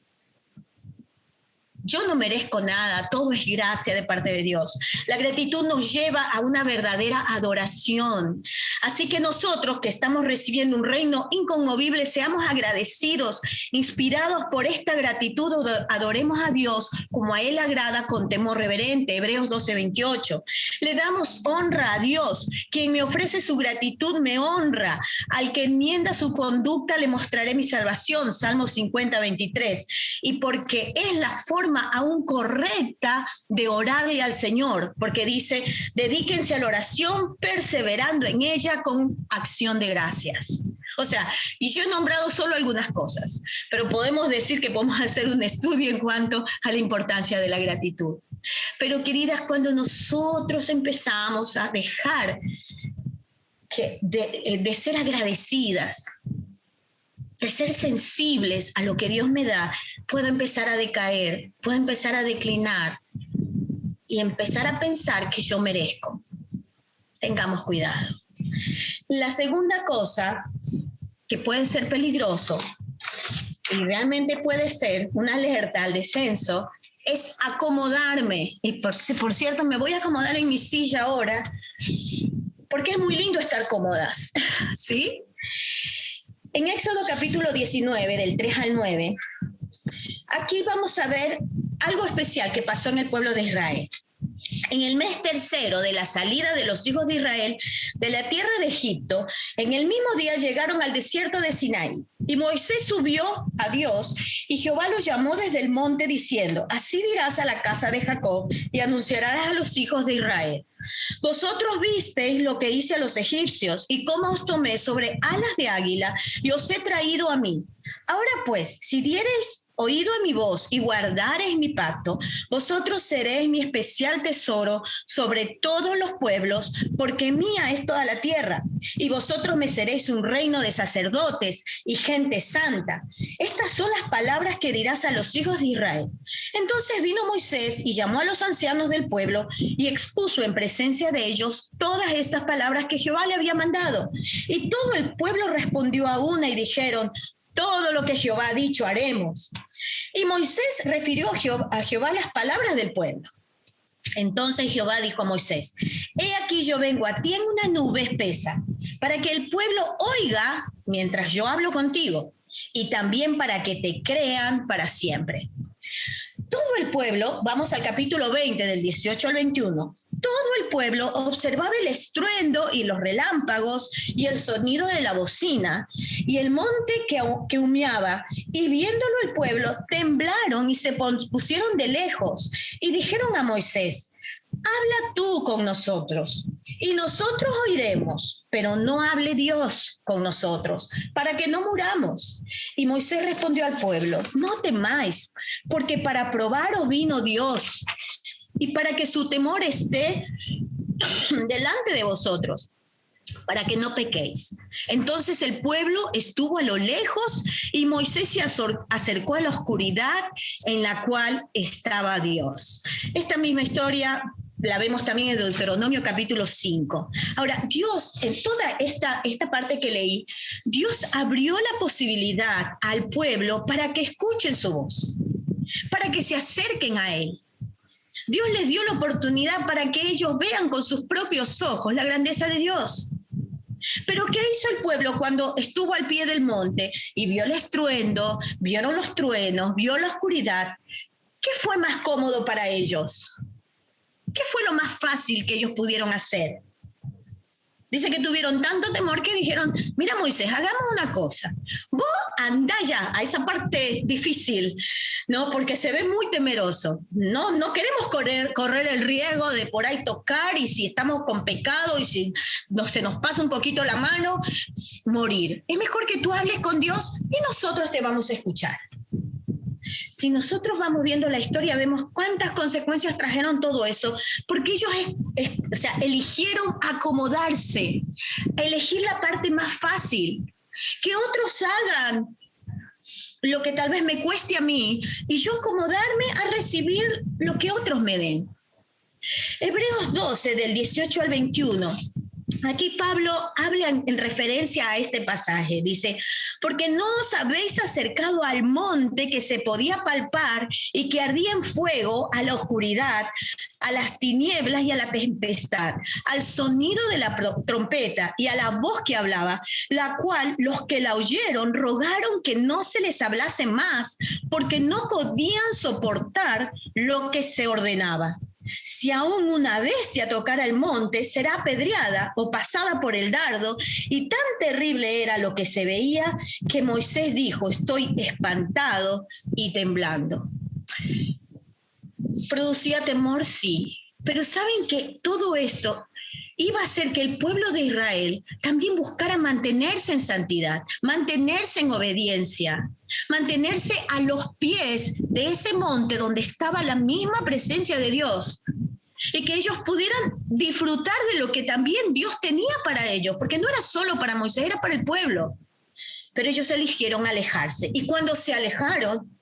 Yo no merezco nada, todo es gracia de parte de Dios. La gratitud nos lleva a una verdadera adoración. Así que nosotros que estamos recibiendo un reino inconmovible, seamos agradecidos, inspirados por esta gratitud, adoremos a Dios como a Él agrada con temor reverente. Hebreos 12:28. Le damos honra a Dios. Quien me ofrece su gratitud me honra. Al que enmienda su conducta le mostraré mi salvación. Salmo 50:23. Y porque es la forma aún correcta de orarle al Señor, porque dice, dedíquense a la oración perseverando en ella con acción de gracias. O sea, y yo he nombrado solo algunas cosas, pero podemos decir que podemos hacer un estudio en cuanto a la importancia de la gratitud. Pero queridas, cuando nosotros empezamos a dejar de ser agradecidas, de ser sensibles a lo que Dios me da, puedo empezar a decaer, puedo empezar a declinar y empezar a pensar que yo merezco. Tengamos cuidado. La segunda cosa que puede ser peligroso y realmente puede ser una alerta al descenso es acomodarme. Y por cierto, me voy a acomodar en mi silla ahora porque es muy lindo estar cómodas, ¿sí? En Éxodo capítulo 19, del 3 al 9, aquí vamos a ver algo especial que pasó en el pueblo de Israel. En el mes tercero de la salida de los hijos de Israel de la tierra de Egipto, en el mismo día llegaron al desierto de Sinaí. Y Moisés subió a Dios y Jehová lo llamó desde el monte diciendo, así dirás a la casa de Jacob y anunciarás a los hijos de Israel. Vosotros visteis lo que hice a los egipcios y cómo os tomé sobre alas de águila y os he traído a mí. Ahora pues, si diereis oído a mi voz y guardareis mi pacto, vosotros seréis mi especial tesoro sobre todos los pueblos, porque mía es toda la tierra, y vosotros me seréis un reino de sacerdotes y gente santa. Estas son las palabras que dirás a los hijos de Israel. Entonces vino Moisés y llamó a los ancianos del pueblo y expuso en presencia de ellos todas estas palabras que Jehová le había mandado. Y todo el pueblo respondió a una y dijeron, todo lo que Jehová ha dicho haremos. Y Moisés refirió a Jehová las palabras del pueblo. Entonces Jehová dijo a Moisés, he aquí yo vengo a ti en una nube espesa, para que el pueblo oiga mientras yo hablo contigo, y también para que te crean para siempre. Todo el pueblo, vamos al capítulo 20 del 18 al 21, todo el pueblo observaba el estruendo y los relámpagos y el sonido de la bocina y el monte que humeaba, y viéndolo el pueblo temblaron y se pusieron de lejos y dijeron a Moisés, habla tú con nosotros y nosotros oiremos, pero no hable Dios con nosotros, para que no muramos. Y Moisés respondió al pueblo, no temáis, porque para probaros vino Dios, y para que su temor esté delante de vosotros, para que no pequéis. Entonces el pueblo estuvo a lo lejos, y Moisés se acercó a la oscuridad en la cual estaba Dios. Esta misma historia la vemos también en Deuteronomio capítulo 5. Ahora, Dios, en toda esta parte que leí, Dios abrió la posibilidad al pueblo para que escuchen su voz, para que se acerquen a Él. Dios les dio la oportunidad para que ellos vean con sus propios ojos la grandeza de Dios. Pero ¿qué hizo el pueblo cuando estuvo al pie del monte y vio el estruendo, vieron los truenos, vio la oscuridad? ¿Qué fue más cómodo para ellos? ¿Qué fue lo más fácil que ellos pudieron hacer? Dice que tuvieron tanto temor que dijeron, mira Moisés, hagamos una cosa. Vos andá ya a esa parte difícil, ¿no? Porque se ve muy temeroso. No queremos correr el riesgo de por ahí tocar, y si estamos con pecado y si se nos pasa un poquito la mano, morir. Es mejor que tú hables con Dios y nosotros te vamos a escuchar. Si nosotros vamos viendo la historia, vemos cuántas consecuencias trajeron todo eso, porque ellos eligieron acomodarse, elegir la parte más fácil, que otros hagan lo que tal vez me cueste a mí, y yo acomodarme a recibir lo que otros me den. Hebreos 12, del 18 al 21, Aquí Pablo habla en referencia a este pasaje. Dice, porque no os habéis acercado al monte que se podía palpar y que ardía en fuego, a la oscuridad, a las tinieblas y a la tempestad, al sonido de la trompeta y a la voz que hablaba, la cual los que la oyeron rogaron que no se les hablase más, porque no podían soportar lo que se ordenaba. Si aún una bestia tocara el monte, será apedreada o pasada por el dardo, y tan terrible era lo que se veía que Moisés dijo, estoy espantado y temblando. ¿Producía temor? Sí, pero ¿saben que todo esto iba a hacer que el pueblo de Israel también buscara mantenerse en santidad, mantenerse en obediencia, mantenerse a los pies de ese monte donde estaba la misma presencia de Dios y que ellos pudieran disfrutar de lo que también Dios tenía para ellos, porque no era solo para Moisés, era para el pueblo. Pero ellos eligieron alejarse, y cuando se alejaron,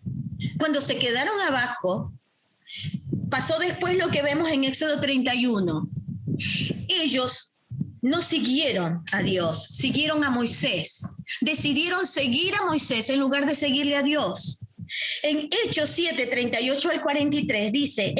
cuando se quedaron abajo, pasó después lo que vemos en Éxodo 31. Ellos no siguieron a Dios, siguieron a Moisés. Decidieron seguir a Moisés en lugar de seguirle a Dios. En Hechos 7, 38 al 43 dice,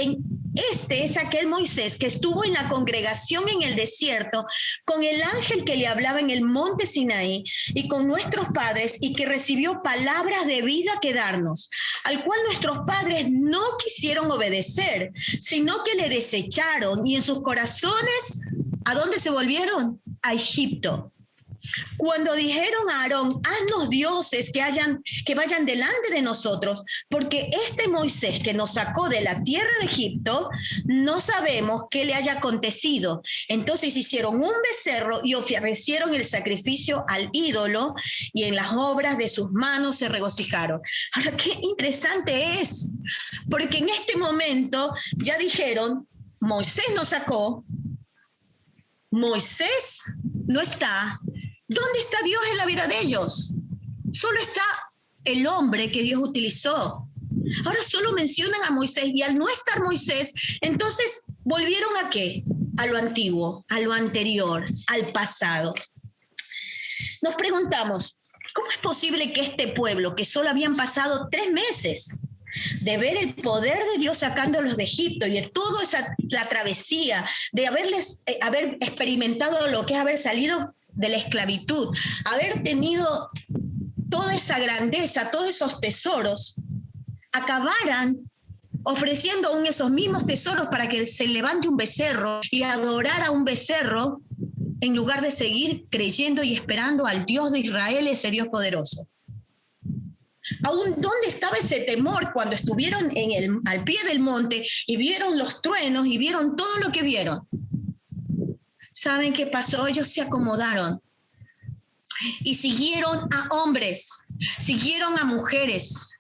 este es aquel Moisés que estuvo en la congregación en el desierto con el ángel que le hablaba en el monte Sinaí y con nuestros padres, y que recibió palabras de vida que darnos, al cual nuestros padres no quisieron obedecer, sino que le desecharon, y en sus corazones, ¿a dónde se volvieron? A Egipto. Cuando dijeron a Aarón, haznos dioses que vayan delante de nosotros, porque este Moisés que nos sacó de la tierra de Egipto, no sabemos qué le haya acontecido. Entonces hicieron un becerro y ofrecieron el sacrificio al ídolo, y en las obras de sus manos se regocijaron. Ahora, qué interesante es, porque en este momento ya dijeron, Moisés nos sacó, Moisés no está. ¿Dónde está Dios en la vida de ellos? Solo está el hombre que Dios utilizó. Ahora solo mencionan a Moisés, y al no estar Moisés, entonces volvieron ¿a qué? A lo antiguo, a lo anterior, al pasado. Nos preguntamos, ¿cómo es posible que este pueblo, que solo habían pasado 3 meses de ver el poder de Dios sacándolos de Egipto y de toda la travesía, de haber experimentado lo que es haber salido de la esclavitud, haber tenido toda esa grandeza, todos esos tesoros, acabaran ofreciendo aún esos mismos tesoros para que se levante un becerro y adorar a un becerro, en lugar de seguir creyendo y esperando al Dios de Israel, ese Dios poderoso? Aún ¿dónde estaba ese temor cuando estuvieron al pie del monte y vieron los truenos y vieron todo lo que vieron? ¿Saben qué pasó? Ellos se acomodaron y siguieron a hombres, siguieron a mujeres.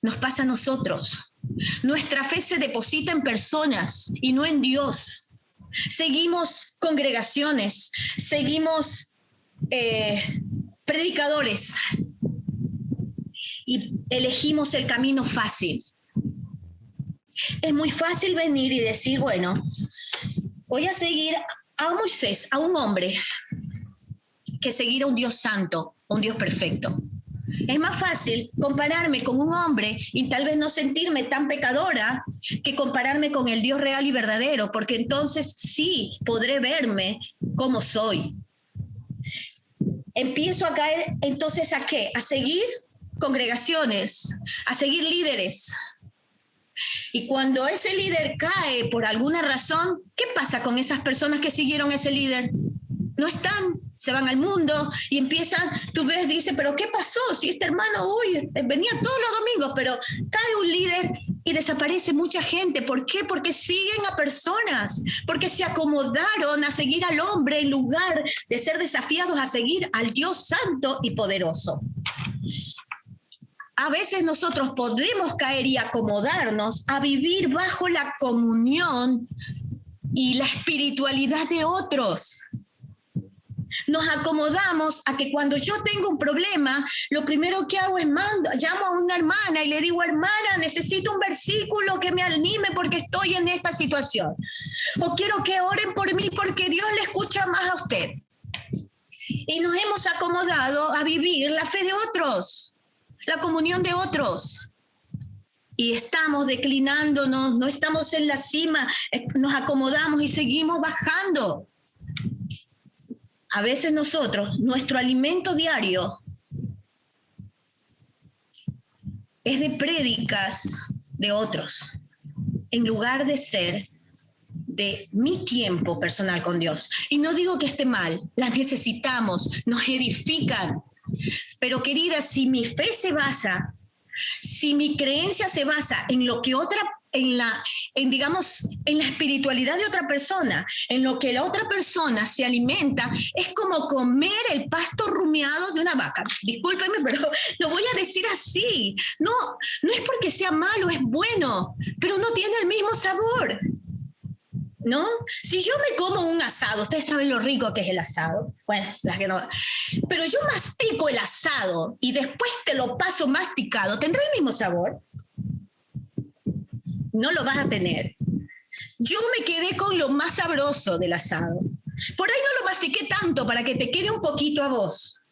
Nos pasa a nosotros. Nuestra fe se deposita en personas y no en Dios. Seguimos congregaciones, seguimos predicadores y elegimos el camino fácil. Es muy fácil venir y decir, bueno, voy a seguir a Moisés, a un hombre, que seguir a un Dios santo, un Dios perfecto. Es más fácil compararme con un hombre y tal vez no sentirme tan pecadora que compararme con el Dios real y verdadero, porque entonces sí podré verme como soy. Empiezo a caer entonces ¿a qué? A seguir congregaciones, a seguir líderes. Y cuando ese líder cae por alguna razón, ¿qué pasa con esas personas que siguieron a ese líder? No están, se van al mundo y empiezan, tú ves, dice, pero ¿qué pasó? Si este hermano, venía todos los domingos, pero cae un líder y desaparece mucha gente. ¿Por qué? Porque siguen a personas, porque se acomodaron a seguir al hombre en lugar de ser desafiados a seguir al Dios santo y poderoso. A veces nosotros podemos caer y acomodarnos a vivir bajo la comunión y la espiritualidad de otros. Nos acomodamos a que cuando yo tengo un problema, lo primero que hago es llamo a una hermana y le digo, hermana, necesito un versículo que me anime porque estoy en esta situación. O quiero que oren por mí porque Dios le escucha más a usted. Y nos hemos acomodado a vivir la fe de otros, la comunión de otros. Y estamos declinándonos, no estamos en la cima, nos acomodamos y seguimos bajando. A veces nosotros, nuestro alimento diario es de prédicas de otros, en lugar de ser de mi tiempo personal con Dios. Y no digo que esté mal, las necesitamos, nos edifican. Pero querida, si mi fe se basa, si mi creencia se basa en lo que en la espiritualidad de otra persona, en lo que la otra persona se alimenta, es como comer el pasto rumiado de una vaca. Discúlpenme, pero lo voy a decir así. No es porque sea malo, es bueno, pero no tiene el mismo sabor, ¿no? Si yo me como un asado, ustedes saben lo rico que es el asado. Bueno, las que no. Pero yo mastico el asado y después te lo paso masticado, ¿tendrá el mismo sabor? No lo vas a tener. Yo me quedé con lo más sabroso del asado. Por ahí no lo mastiqué tanto para que te quede un poquito a vos.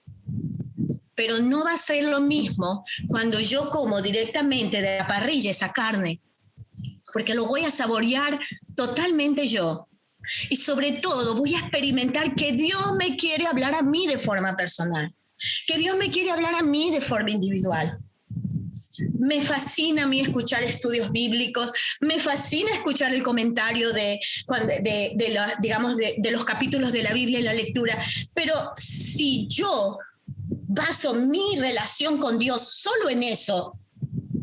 Pero no va a ser lo mismo cuando yo como directamente de la parrilla esa carne, porque lo voy a saborear totalmente yo. Y sobre todo voy a experimentar que Dios me quiere hablar a mí de forma personal, que Dios me quiere hablar a mí de forma individual. Me fascina a mí escuchar estudios bíblicos, me fascina escuchar el comentario de los capítulos de la Biblia y la lectura, pero si yo baso mi relación con Dios solo en eso,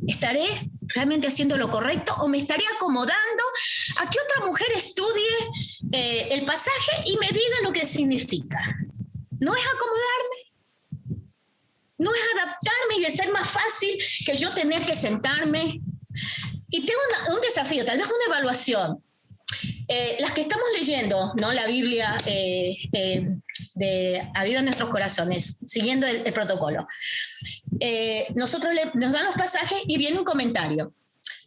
¿estaré realmente haciendo lo correcto o me estaré acomodando a que otra mujer estudie el pasaje y me diga lo que significa? No es acomodarme. No es adaptarme y de ser más fácil que yo tener que sentarme. Y tengo un desafío, tal vez una evaluación. Las que estamos leyendo, ¿no? La Biblia de Aviva Nuestros Corazones, siguiendo el protocolo. Nosotros nos dan los pasajes y viene un comentario.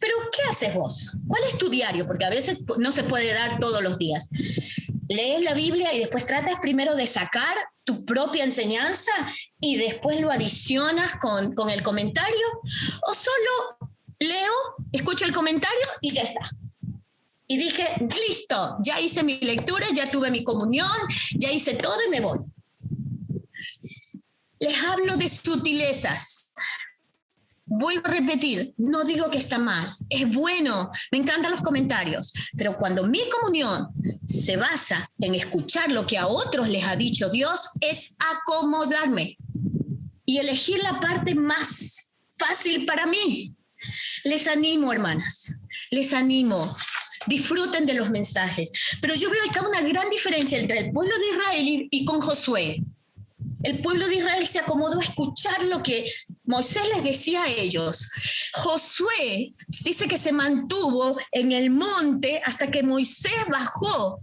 Pero, ¿qué haces vos? ¿Cuál es tu diario? Porque a veces no se puede dar todos los días. Lees la Biblia y después tratas primero de sacar tu propia enseñanza y después lo adicionas con el comentario, o solo leo, escucho el comentario y ya está. Y dije, listo, ya hice mi lectura, ya tuve mi comunión, ya hice todo y me voy. Les hablo de sutilezas. Vuelvo a repetir, no digo que está mal, es bueno, me encantan los comentarios, pero cuando mi comunión se basa en escuchar lo que a otros les ha dicho Dios, es acomodarme y elegir la parte más fácil para mí. Les animo, hermanas, les animo, disfruten de los mensajes, pero yo veo acá una gran diferencia entre el pueblo de Israel y con Josué. El pueblo de Israel se acomodó a escuchar lo que Moisés les decía a ellos. Josué dice que se mantuvo en el monte hasta que Moisés bajó,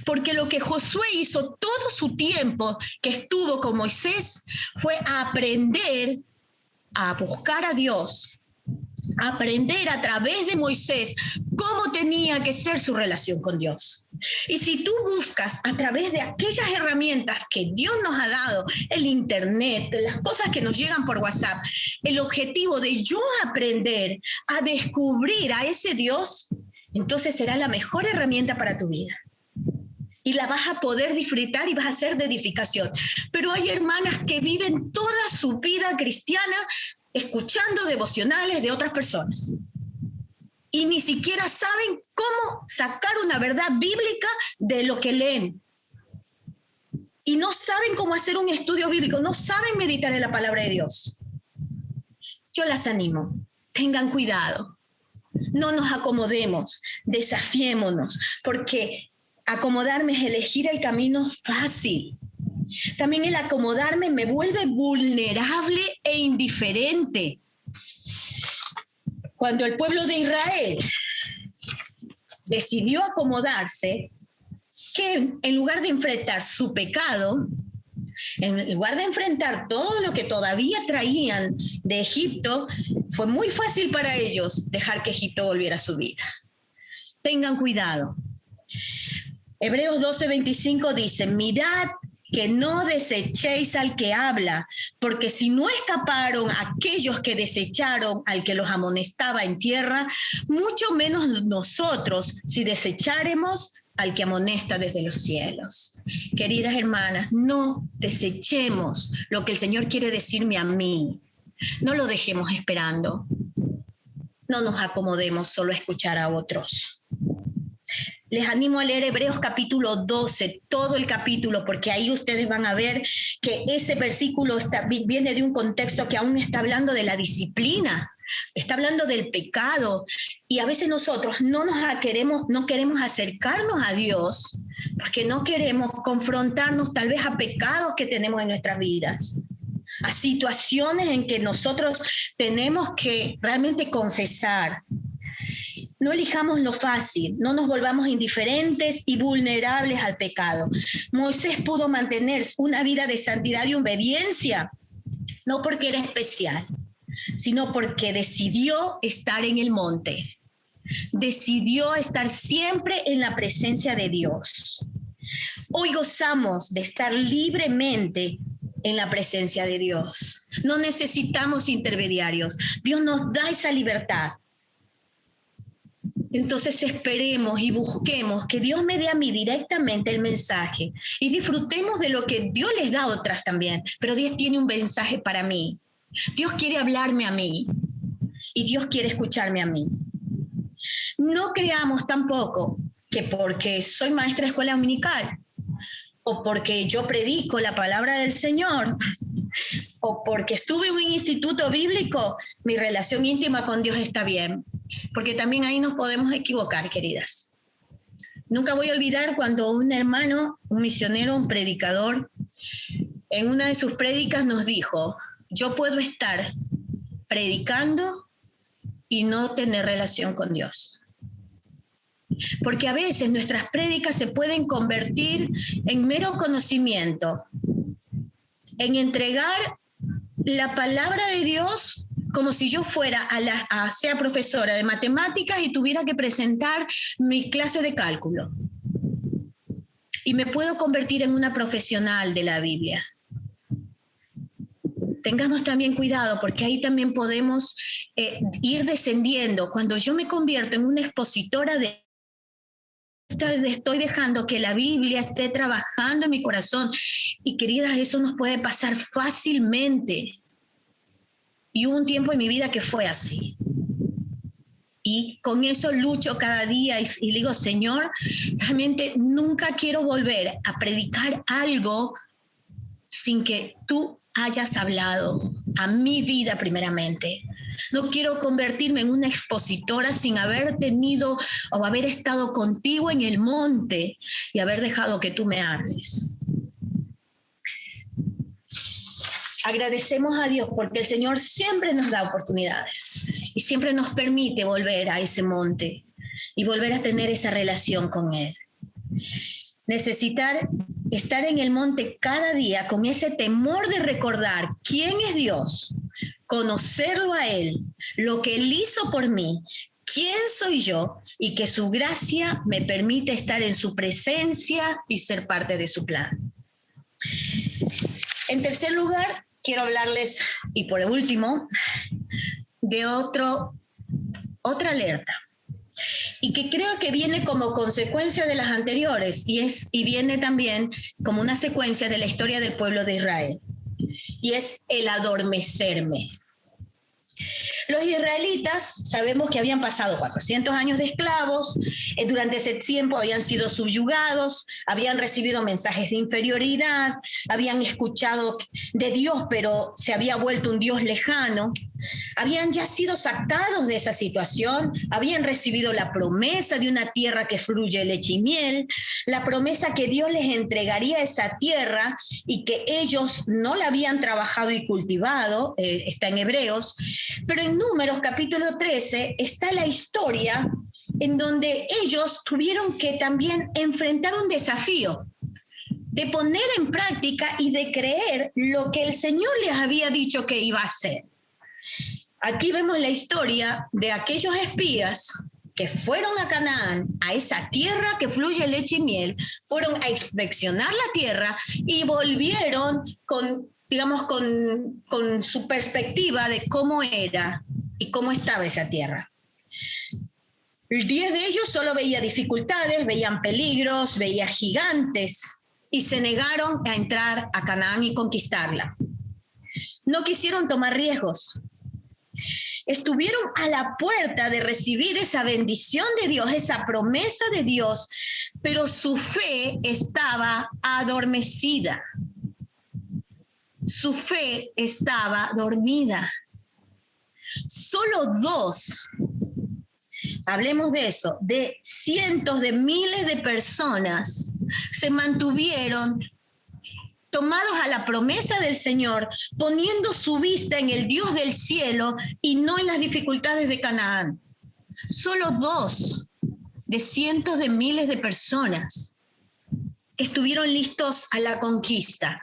porque lo que Josué hizo todo su tiempo que estuvo con Moisés fue aprender a buscar a Dios, aprender a través de Moisés cómo tenía que ser su relación con Dios. Y si tú buscas a través de aquellas herramientas que Dios nos ha dado, el internet, las cosas que nos llegan por WhatsApp, el objetivo de yo aprender a descubrir a ese Dios, entonces será la mejor herramienta para tu vida. Y la vas a poder disfrutar y vas a ser de edificación. Pero hay hermanas que viven toda su vida cristiana escuchando devocionales de otras personas. Y ni siquiera saben cómo sacar una verdad bíblica de lo que leen. Y no saben cómo hacer un estudio bíblico, no saben meditar en la palabra de Dios. Yo las animo, tengan cuidado, no nos acomodemos, desafiémonos, porque acomodarme es elegir el camino fácil. También el acomodarme me vuelve vulnerable e indiferente. Cuando el pueblo de Israel decidió acomodarse, que en lugar de enfrentar su pecado, en lugar de enfrentar todo lo que todavía traían de Egipto, fue muy fácil para ellos dejar que Egipto volviera a su vida. Tengan cuidado. Hebreos 12:25 dice, mirad que no desechéis al que habla, porque si no escaparon aquellos que desecharon al que los amonestaba en tierra, mucho menos nosotros si desecháremos al que amonesta desde los cielos. Queridas hermanas, no desechemos lo que el Señor quiere decirme a mí. No lo dejemos esperando. No nos acomodemos solo a escuchar a otros. Les animo a leer Hebreos capítulo 12, todo el capítulo, porque ahí ustedes van a ver que ese versículo viene de un contexto que aún está hablando de la disciplina, está hablando del pecado, y a veces nosotros no queremos acercarnos a Dios porque no queremos confrontarnos tal vez a pecados que tenemos en nuestras vidas, a situaciones en que nosotros tenemos que realmente confesar. No elijamos lo fácil, no nos volvamos indiferentes y vulnerables al pecado. Moisés pudo mantener una vida de santidad y obediencia, no porque era especial, sino porque decidió estar en el monte. Decidió estar siempre en la presencia de Dios. Hoy gozamos de estar libremente en la presencia de Dios. No necesitamos intermediarios. Dios nos da esa libertad. Entonces esperemos y busquemos que Dios me dé a mí directamente el mensaje y disfrutemos de lo que Dios les da a otras también, pero Dios tiene un mensaje para mí. Dios quiere hablarme a mí y Dios quiere escucharme a mí. No creamos tampoco que porque soy maestra de escuela dominical o porque yo predico la palabra del Señor o porque estuve en un instituto bíblico, mi relación íntima con Dios está bien. Porque también ahí nos podemos equivocar, queridas. Nunca voy a olvidar cuando un hermano, un misionero, un predicador, en una de sus prédicas nos dijo, yo puedo estar predicando y no tener relación con Dios. Porque a veces nuestras prédicas se pueden convertir en mero conocimiento, en entregar la palabra de Dios como si yo fuera sea profesora de matemáticas y tuviera que presentar mi clase de cálculo. Y me puedo convertir en una profesional de la Biblia. Tengamos también cuidado porque ahí también podemos ir descendiendo. Cuando yo me convierto en una expositora estoy dejando que la Biblia esté trabajando en mi corazón. Y queridas, eso nos puede pasar fácilmente. Y hubo un tiempo en mi vida que fue así. Y con eso lucho cada día y digo, Señor, realmente nunca quiero volver a predicar algo sin que tú hayas hablado a mi vida primeramente. No quiero convertirme en una expositora sin haber tenido o haber estado contigo en el monte y haber dejado que tú me hables. Agradecemos a Dios porque el Señor siempre nos da oportunidades y siempre nos permite volver a ese monte y volver a tener esa relación con Él. Necesitar estar en el monte cada día con ese temor de recordar quién es Dios, conocerlo a Él, lo que Él hizo por mí, quién soy yo y que su gracia me permite estar en su presencia y ser parte de su plan. En tercer lugar, quiero hablarles, y por último, de otra alerta, y que creo que viene como consecuencia de las anteriores, y viene también como una secuencia de la historia del pueblo de Israel, y es el adormecerme. Los israelitas sabemos que habían pasado 400 años de esclavos, durante ese tiempo habían sido subyugados, habían recibido mensajes de inferioridad, habían escuchado de Dios, pero se había vuelto un Dios lejano, habían ya sido sacados de esa situación, habían recibido la promesa de una tierra que fluye leche y miel, la promesa que Dios les entregaría esa tierra y que ellos no la habían trabajado y cultivado, está en Hebreos, pero en Números capítulo 13 está la historia en donde ellos tuvieron que también enfrentar un desafío de poner en práctica y de creer lo que el Señor les había dicho que iba a hacer. Aquí vemos la historia de aquellos espías que fueron a Canaán, a esa tierra que fluye leche y miel, fueron a inspeccionar la tierra y volvieron con su perspectiva de cómo era y cómo estaba esa tierra. 10 de ellos solo veían dificultades, veían peligros, veían gigantes y se negaron a entrar a Canaán y conquistarla. No quisieron tomar riesgos. Estuvieron a la puerta de recibir esa bendición de Dios, esa promesa de Dios, pero su fe estaba adormecida. Su fe estaba dormida. Solo 2, hablemos de eso, de cientos de miles de personas se mantuvieron tomados a la promesa del Señor, poniendo su vista en el Dios del cielo y no en las dificultades de Canaán. Solo 2 de cientos de miles de personas que estuvieron listos a la conquista.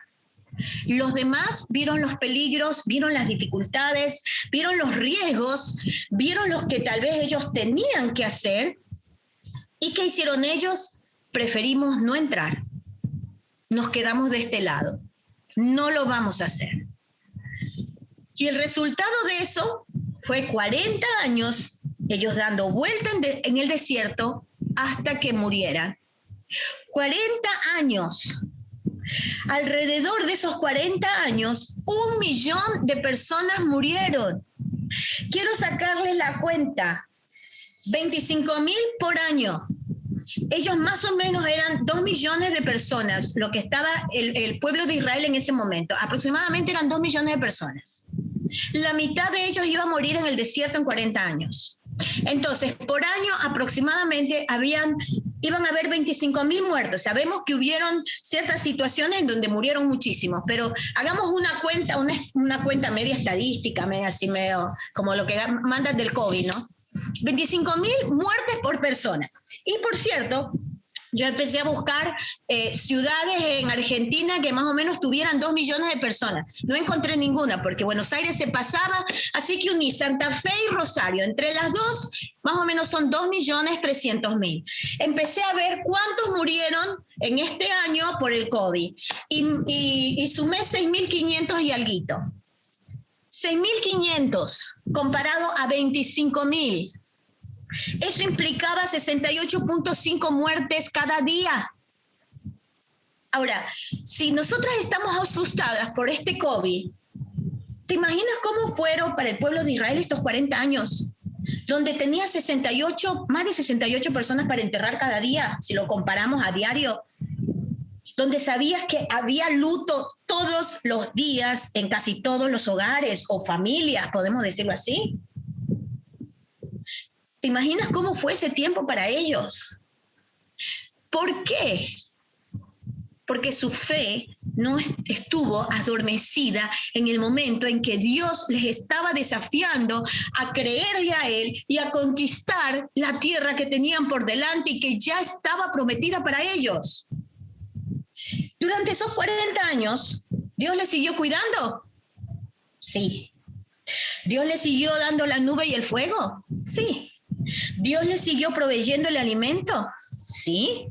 Los demás vieron los peligros, vieron las dificultades, vieron los riesgos, vieron lo que tal vez ellos tenían que hacer. ¿Y qué hicieron ellos? Preferimos no entrar. Nos quedamos de este lado. No lo vamos a hacer. Y el resultado de eso fue 40 años, ellos dando vuelta en el desierto hasta que murieran. 40 años. Alrededor de esos 40 años, 1 millón de personas murieron. Quiero sacarles la cuenta. 25,000 por año. Ellos más o menos eran 2 millones de personas, lo que estaba el pueblo de Israel en ese momento. Aproximadamente eran 2 millones de personas. La mitad de ellos iba a morir en el desierto en 40 años. Entonces, por año aproximadamente iban a haber 25,000 muertos. Sabemos que hubieron ciertas situaciones en donde murieron muchísimos, pero hagamos una cuenta media estadística, medio como lo que mandan del COVID, ¿no? 25,000 muertes por persona. Y por cierto, yo empecé a buscar ciudades en Argentina que más o menos tuvieran 2 millones de personas. No encontré ninguna porque Buenos Aires se pasaba, así que uní Santa Fe y Rosario. Entre las dos, más o menos son 2.300.000. Empecé a ver cuántos murieron en este año por el COVID y sumé 6.500 y alguito. 6.500 comparado a 25.000. Eso implicaba 68.5 muertes cada día. Ahora, si nosotras estamos asustadas por este COVID, ¿te imaginas cómo fueron para el pueblo de Israel estos 40 años? Donde tenía más de 68 personas para enterrar cada día, si lo comparamos a diario. Donde sabías que había luto todos los días en casi todos los hogares o familias, podemos decirlo así. ¿Te imaginas cómo fue ese tiempo para ellos? ¿Por qué? Porque su fe no estuvo adormecida en el momento en que Dios les estaba desafiando a creerle a Él y a conquistar la tierra que tenían por delante y que ya estaba prometida para ellos. Durante esos 40 años, ¿Dios les siguió cuidando? Sí. ¿Dios les siguió dando la nube y el fuego? Sí. ¿Dios les siguió proveyendo el alimento? Sí.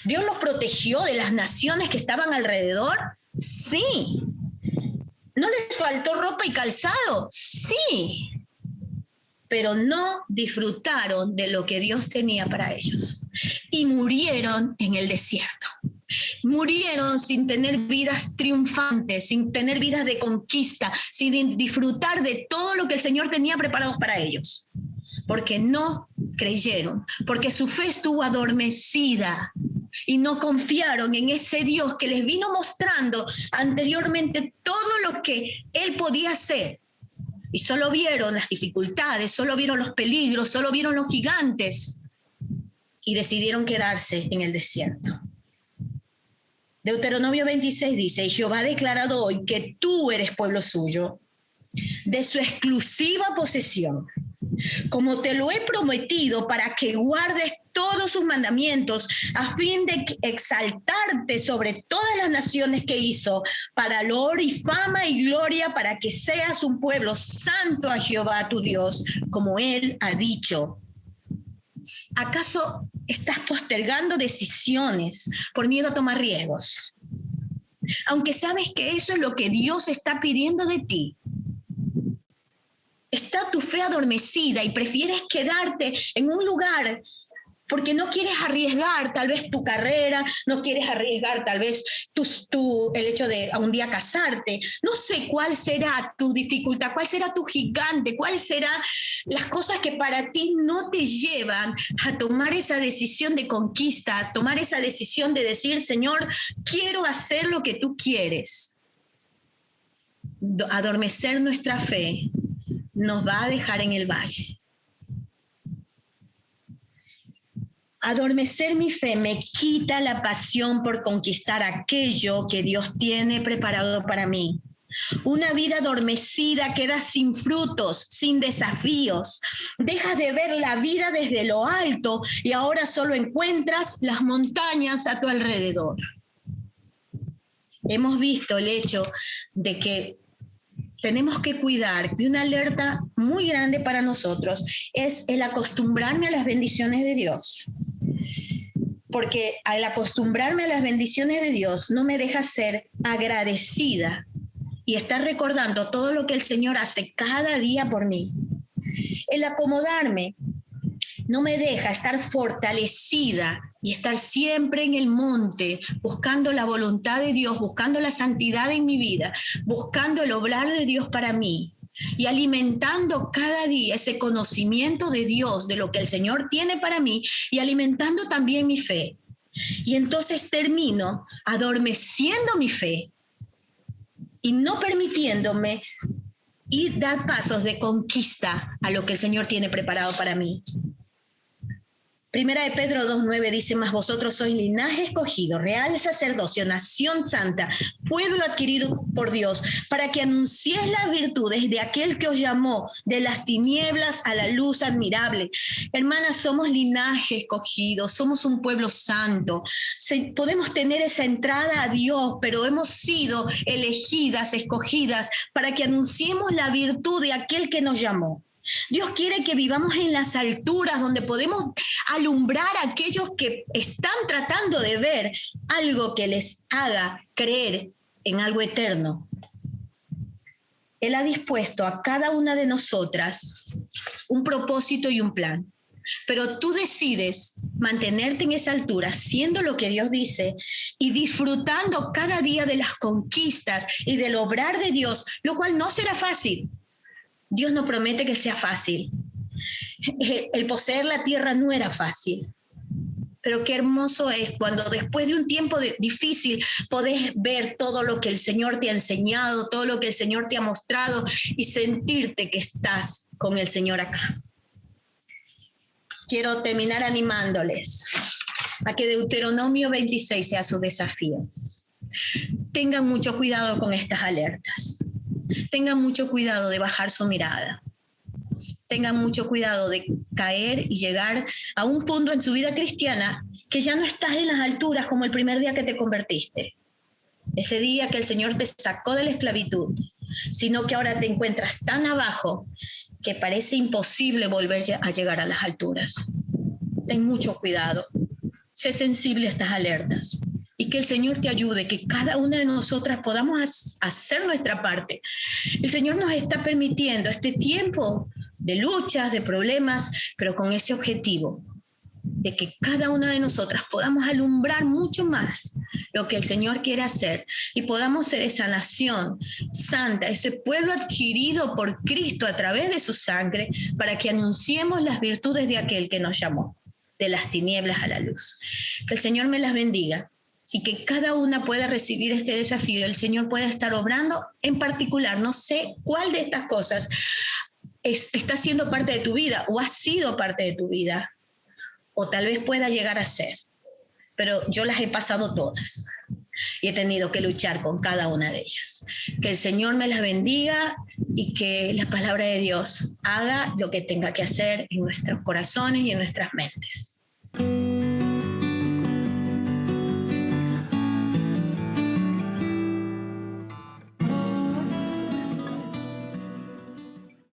¿Dios los protegió de las naciones que estaban alrededor? Sí. ¿No les faltó ropa y calzado? Sí. Pero no disfrutaron de lo que Dios tenía para ellos. Y murieron en el desierto. Murieron sin tener vidas triunfantes, sin tener vidas de conquista, sin disfrutar de todo lo que el Señor tenía preparados para ellos. Porque no creyeron, porque su fe estuvo adormecida y no confiaron en ese Dios que les vino mostrando anteriormente todo lo que Él podía hacer. Y solo vieron las dificultades, solo vieron los peligros, solo vieron los gigantes y decidieron quedarse en el desierto. Deuteronomio 26 dice, y Jehová ha declarado hoy que tú eres pueblo suyo, de su exclusiva posesión, como te lo he prometido, para que guardes todos sus mandamientos, a fin de exaltarte sobre todas las naciones que hizo, para loor y fama y gloria, para que seas un pueblo santo a Jehová tu Dios, como Él ha dicho. ¿Acaso estás postergando decisiones por miedo a tomar riesgos? Aunque sabes que eso es lo que Dios está pidiendo de ti. Está tu fe adormecida y prefieres quedarte en un lugar porque no quieres arriesgar tal vez tu carrera, no quieres arriesgar tal vez el hecho de un día casarte. No sé cuál será tu dificultad, cuál será tu gigante, cuáles serán las cosas que para ti no te llevan a tomar esa decisión de conquista, a tomar esa decisión de decir, Señor, quiero hacer lo que tú quieres. Adormecer nuestra fe nos va a dejar en el valle. Adormecer mi fe me quita la pasión por conquistar aquello que Dios tiene preparado para mí. Una vida adormecida queda sin frutos, sin desafíos. Dejas de ver la vida desde lo alto y ahora solo encuentras las montañas a tu alrededor. Hemos visto el hecho de que tenemos que cuidar de una alerta muy grande para nosotros, es el acostumbrarme a las bendiciones de Dios. Porque al acostumbrarme a las bendiciones de Dios no me deja ser agradecida y estar recordando todo lo que el Señor hace cada día por mí. El acomodarme no me deja estar fortalecida y estar siempre en el monte, buscando la voluntad de Dios, buscando la santidad en mi vida, buscando el obrar de Dios para mí y alimentando cada día ese conocimiento de Dios, de lo que el Señor tiene para mí y alimentando también mi fe. Y entonces termino adormeciendo mi fe y no permitiéndome ir dar pasos de conquista a lo que el Señor tiene preparado para mí. Primera de Pedro 2:9 dice, mas vosotros sois linaje escogido, real sacerdocio, nación santa, pueblo adquirido por Dios, para que anunciéis las virtudes de aquel que os llamó de las tinieblas a la luz admirable. Hermanas, somos linaje escogido, somos un pueblo santo. Podemos tener esa entrada a Dios, pero hemos sido elegidas, escogidas, para que anunciemos la virtud de aquel que nos llamó. Dios quiere que vivamos en las alturas donde podemos alumbrar a aquellos que están tratando de ver algo que les haga creer en algo eterno. Él ha dispuesto a cada una de nosotras un propósito y un plan, pero tú decides mantenerte en esa altura, siendo lo que Dios dice y disfrutando cada día de las conquistas y del obrar de Dios, lo cual no será fácil. Dios no promete que sea fácil. El poseer la tierra no era fácil. Pero qué hermoso es cuando después de un tiempo difícil podés ver todo lo que el Señor te ha enseñado, todo lo que el Señor te ha mostrado y sentirte que estás con el Señor acá. Quiero terminar animándoles a que Deuteronomio 26 sea su desafío. Tengan mucho cuidado con estas alertas. Tengan mucho cuidado de bajar su mirada. Tengan mucho cuidado de caer y llegar a un punto en su vida cristiana que ya no estás en las alturas como el primer día que te convertiste. Ese día que el Señor te sacó de la esclavitud, sino que ahora te encuentras tan abajo que parece imposible volver a llegar a las alturas. Ten mucho cuidado. Sé sensible a estas alertas. Y que el Señor te ayude, que cada una de nosotras podamos hacer nuestra parte. El Señor nos está permitiendo este tiempo de luchas, de problemas, pero con ese objetivo de que cada una de nosotras podamos alumbrar mucho más lo que el Señor quiere hacer y podamos ser esa nación santa, ese pueblo adquirido por Cristo a través de su sangre, para que anunciemos las virtudes de aquel que nos llamó de las tinieblas a la luz. Que el Señor me las bendiga. Y que cada una pueda recibir este desafío. El Señor pueda estar obrando en particular. No sé cuál de estas cosas está siendo parte de tu vida o ha sido parte de tu vida. O tal vez pueda llegar a ser. Pero yo las he pasado todas. Y he tenido que luchar con cada una de ellas. Que el Señor me las bendiga y que la palabra de Dios haga lo que tenga que hacer en nuestros corazones y en nuestras mentes.